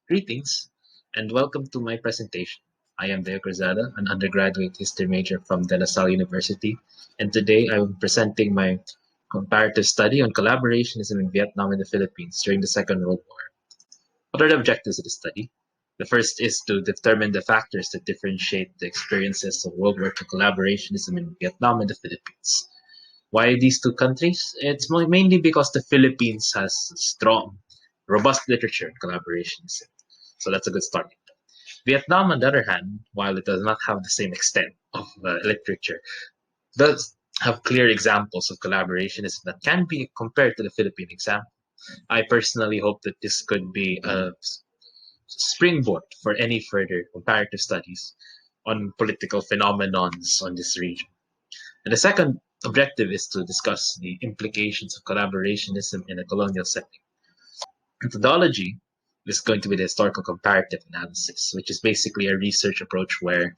Greetings and welcome to my presentation. I am Cruzada, an undergraduate history major from De La Salle University, and today I am presenting my comparative study on collaborationism in Vietnam and the Philippines during the Second World War. What are the objectives of the study? The first is to determine the factors that differentiate the experiences of World War II collaborationism in Vietnam and the Philippines. Why these two countries? It's mainly because the Philippines has strong, robust literature in collaborationism. So that's a good starting point. Vietnam, on the other hand, while it does not have the same extent of literature, does have clear examples of collaborationism that can be compared to the Philippine example. I personally hope that this could be a springboard for any further comparative studies on political phenomenons on this region. And the second objective is to discuss the implications of collaborationism in a colonial setting. Methodology is going to be the historical comparative analysis, which is basically a research approach where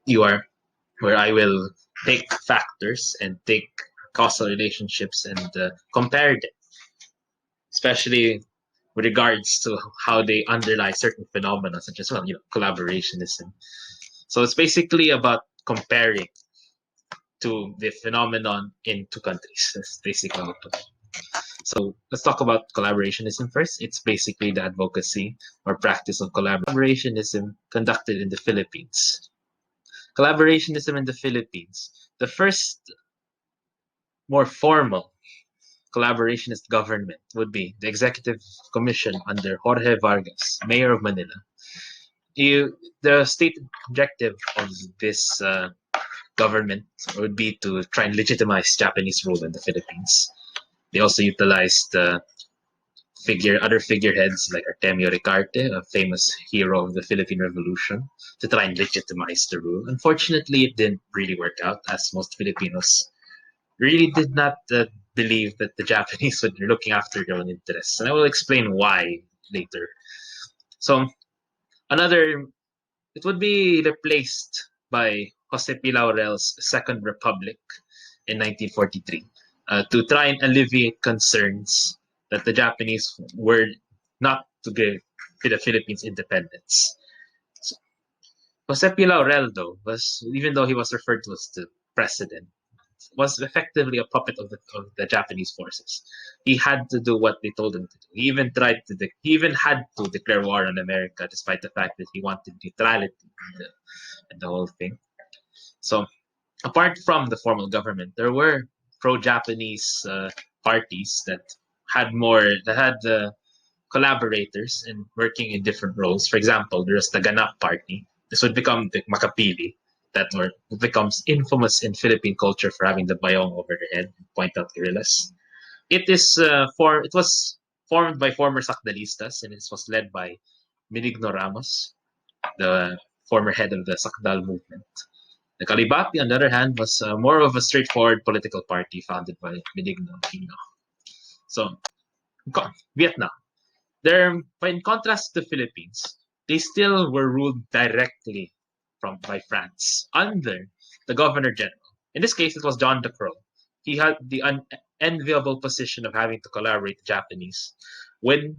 I will take factors and take causal relationships and compare them, especially with regards to how they underlie certain phenomena, such as collaborationism. So it's basically about comparing to the phenomenon in two countries. That's basically what it is. So let's talk about collaborationism first. It's basically the advocacy or practice of collaborationism conducted in the Philippines. Collaborationism in the Philippines. The first more formal collaborationist government would be the Executive Commission under Jorge Vargas, Mayor of Manila. The stated objective of this government would be to try and legitimize Japanese rule in the Philippines. They also utilized other figureheads like Artemio Ricarte, a famous hero of the Philippine Revolution, to try and legitimize the rule. Unfortunately, it didn't really work out, as most Filipinos really did not believe that the Japanese would be looking after their own interests. And I will explain why later. So, it would be replaced by Jose P. Laurel's Second Republic in 1943 to try and alleviate concerns that the Japanese were not to give the Philippines independence. So, Jose P. Laurel, though, even though he was referred to as the president, was effectively a puppet of the Japanese forces. He had to do what they told him to do. He even had to declare war on America, despite the fact that he wanted neutrality and the whole thing. So, apart from the formal government, there were pro-Japanese parties that had collaborators and working in different roles. For example, there was the Ganap Party. This would become the Makapili, that becomes infamous in Philippine culture for having the bayong over their head and point out guerrillas. It was formed by former Sakdalistas, and it was led by Benigno Ramos, the former head of the Sakdal movement. The Kalibati, on the other hand, was more of a straightforward political party founded by Benigno Aquino. So, Vietnam. But in contrast to the Philippines, they still were ruled directly by France under the Governor General. In this case, it was John de Croo. He had the unenviable position of having to collaborate with the Japanese when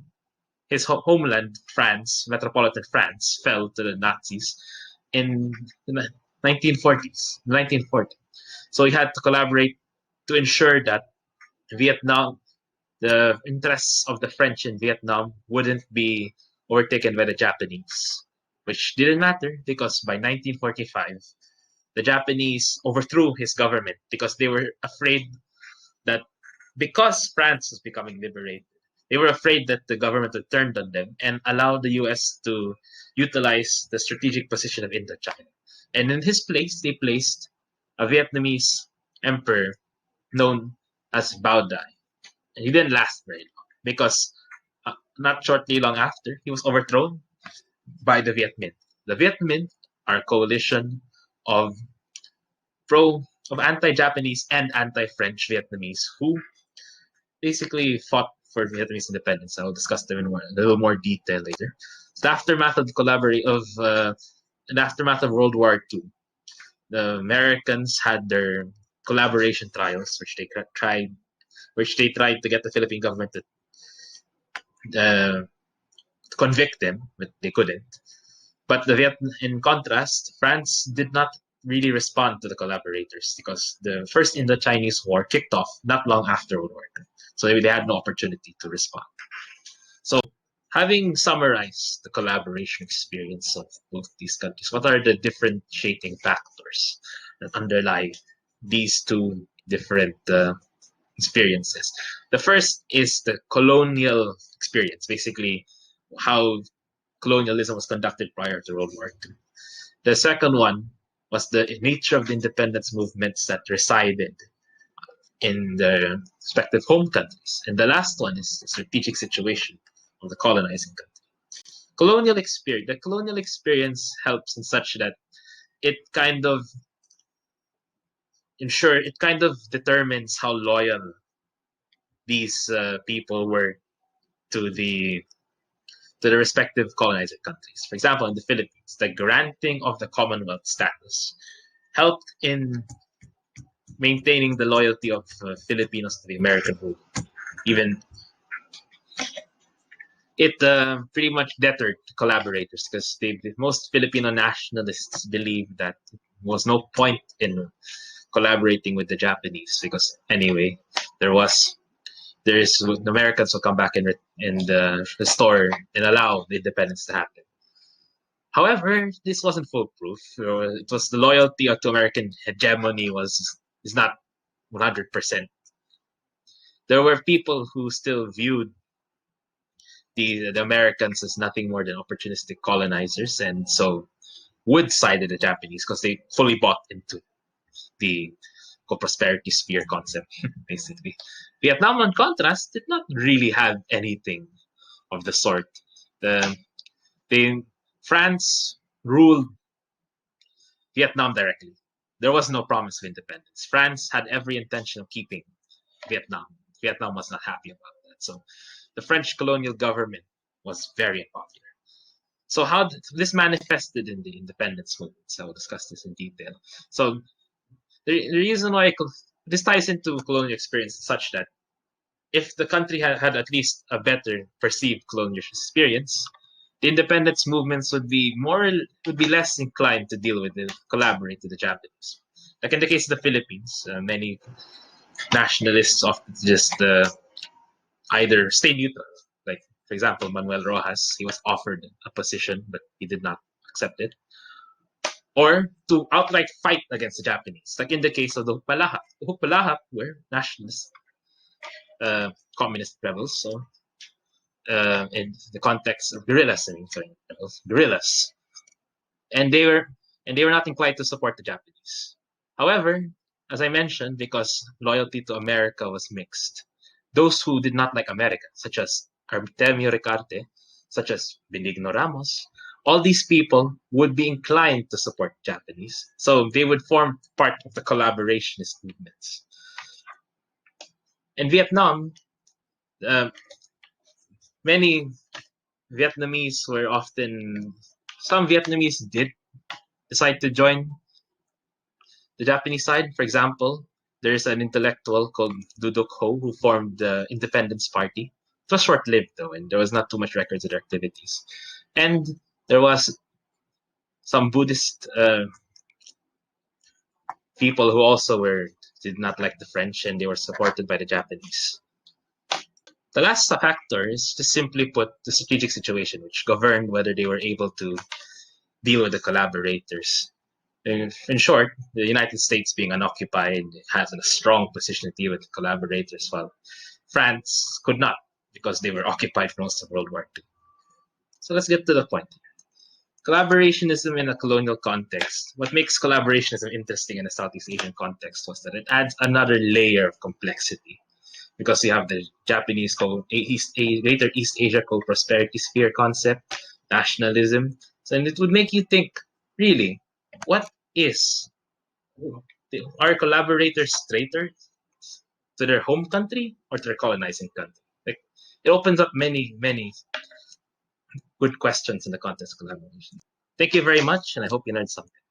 his homeland, France, metropolitan France, fell to the Nazis in the 1940s. So he had to collaborate to ensure that the interests of the French in Vietnam wouldn't be overtaken by the Japanese, which didn't matter because by 1945, the Japanese overthrew his government because they were afraid that because France was becoming liberated, they were afraid that the government would turn on them and allow the US to utilize the strategic position of Indochina. And in his place, they placed a Vietnamese emperor known as Bao Dai. And he didn't last very long because not shortly long after, he was overthrown by the Viet Minh. The Viet Minh are a coalition of anti-Japanese and anti-French Vietnamese who basically fought for Vietnamese independence. I will discuss them in a little more detail later. So the aftermath of World War II, the Americans had their collaboration trials, which they tried to get the Philippine government to convict him, but they couldn't. But in contrast, France did not really respond to the collaborators because the first Indo-Chinese War kicked off not long after World War II. So they had no opportunity to respond. So having summarized the collaboration experience of both these countries, what are the differentiating factors that underlie these two different experiences? The first is the colonial experience, basically how colonialism was conducted prior to World War II. The second one was the nature of the independence movements that resided in the respective home countries. And the last one is the strategic situation of the colonizing country. The colonial experience helps in such that it kind of determines how loyal these people were to the respective colonizing countries. For example, in the Philippines, the granting of the Commonwealth status helped in maintaining the loyalty of Filipinos to the American rule. Even it pretty much deterred collaborators because most Filipino nationalists believed that there was no point in collaborating with the Japanese because anyway, the Americans will come back and restore and allow the independence to happen. However, this wasn't foolproof. It was the loyalty to American hegemony is not 100%. There were people who still viewed the Americans as nothing more than opportunistic colonizers, and so would side with the Japanese because they fully bought into the co-prosperity sphere concept, basically. Vietnam, in contrast, did not really have anything of the sort. France ruled Vietnam directly. There was no promise of independence. France had every intention of keeping Vietnam. Vietnam was not happy about that. So the French colonial government was very unpopular. So how this manifested in the independence movement? So I'll discuss this in detail. So the reason why this ties into colonial experience is such that if the country had at least a better perceived colonial experience, the independence movements would be less inclined to collaborate with the Japanese. Like in the case of the Philippines, many nationalists often just either stay neutral. Like for example, Manuel Rojas, he was offered a position but he did not accept it, or to outright fight against the Japanese. Like in the case of the Hukbalahap were nationalist communist rebels. So in the context of guerrillas, guerrillas, and they were not inclined to support the Japanese. However, as I mentioned, because loyalty to America was mixed, those who did not like America, such as Artemio Ricarte, such as Benigno Ramos, all these people would be inclined to support Japanese, so they would form part of the collaborationist movements. In Vietnam, many Vietnamese were some Vietnamese did decide to join the Japanese side. For example, there's an intellectual called Du Duc Ho who formed the Independence Party. It was short-lived though, and there was not too much records of their activities. And there was some Buddhist people who also did not like the French, and they were supported by the Japanese. The last factor is, to simply put, the strategic situation, which governed whether they were able to deal with the collaborators. In short, the United States, being unoccupied, has a strong position to deal with the collaborators, while France could not because they were occupied for most of World War II. So let's get to the point. Collaborationism in a colonial context. What makes collaborationism interesting in a Southeast Asian context was that it adds another layer of complexity, because you have the Japanese later East Asia co-prosperity sphere concept, nationalism. So, and it would make you think, really, are collaborators traitors to their home country or to their colonizing country? Like, it opens up many, many good questions in the context of collaboration. Thank you very much, and I hope you learned something.